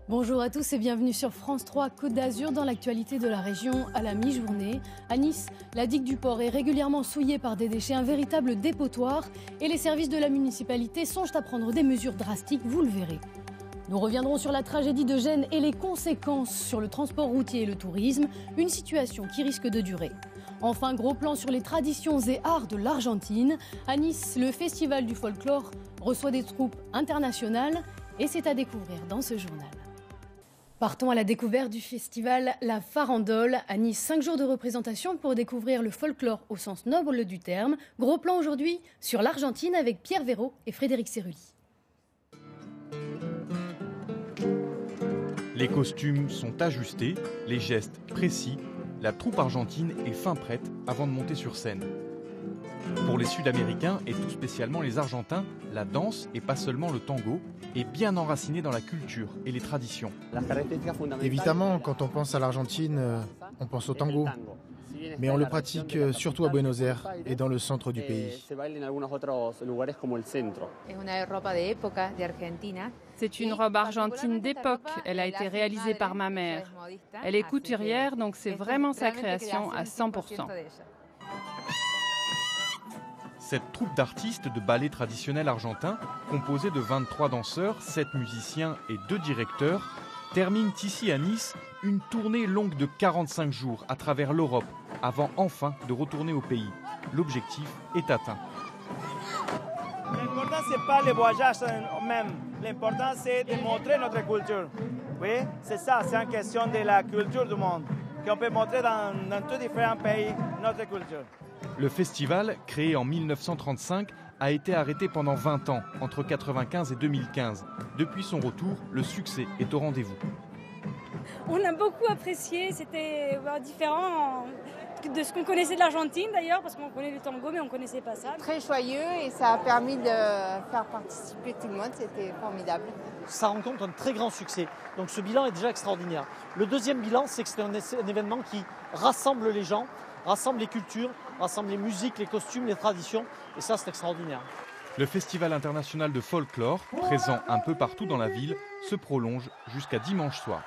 Bonjour à tous et bienvenue sur France 3 Côte d'Azur dans l'actualité de la région à la mi-journée. À Nice, la digue du port est régulièrement souillée par des déchets, un véritable dépotoir et les services de la municipalité songent à prendre des mesures drastiques, vous le verrez. Nous reviendrons sur la tragédie de Gênes et les conséquences sur le transport routier et le tourisme, une situation qui risque de durer. Enfin, gros plan sur les traditions et arts de l'Argentine. À Nice, le festival du folklore reçoit des troupes internationales et c'est à découvrir dans ce journal. Partons à la découverte du festival La Farandole. À Nice, 5 jours de représentation pour découvrir le folklore au sens noble du terme. Gros plan aujourd'hui sur l'Argentine avec Pierre Véraud et Frédéric Cerulli. Les costumes sont ajustés, les gestes précis. La troupe argentine est fin prête avant de monter sur scène. Pour les Sud-Américains et tout spécialement les Argentins, la danse, et pas seulement le tango, est bien enracinée dans la culture et les traditions. Évidemment, quand on pense à l'Argentine, on pense au tango. Mais on le pratique surtout à Buenos Aires et dans le centre du pays. C'est une robe argentine d'époque. Elle a été réalisée par ma mère. Elle est couturière, donc c'est vraiment sa création à 100%. Cette troupe d'artistes de ballet traditionnel argentin, composée de 23 danseurs, 7 musiciens et 2 directeurs, termine ici à Nice une tournée longue de 45 jours à travers l'Europe, avant enfin de retourner au pays. L'objectif est atteint. L'important, ce n'est pas le voyage même. L'important, c'est de montrer notre culture. Oui, c'est ça, c'est une question de la culture du monde, qu'on peut montrer dans tous différents pays notre culture. Le festival, créé en 1935, a été arrêté pendant 20 ans, entre 1995 et 2015. Depuis son retour, le succès est au rendez-vous. On a beaucoup apprécié, c'était différent de ce qu'on connaissait de l'Argentine d'ailleurs, parce qu'on connaît le tango, mais on ne connaissait pas ça. Très joyeux et ça a permis de faire participer tout le monde, c'était formidable. Ça rencontre un très grand succès, donc ce bilan est déjà extraordinaire. Le deuxième bilan, c'est que c'est un événement qui rassemble les gens, rassemble les cultures, rassemble les musiques, les costumes, les traditions, et ça c'est extraordinaire. Le Festival international de folklore, présent un peu partout dans la ville, se prolonge jusqu'à dimanche soir.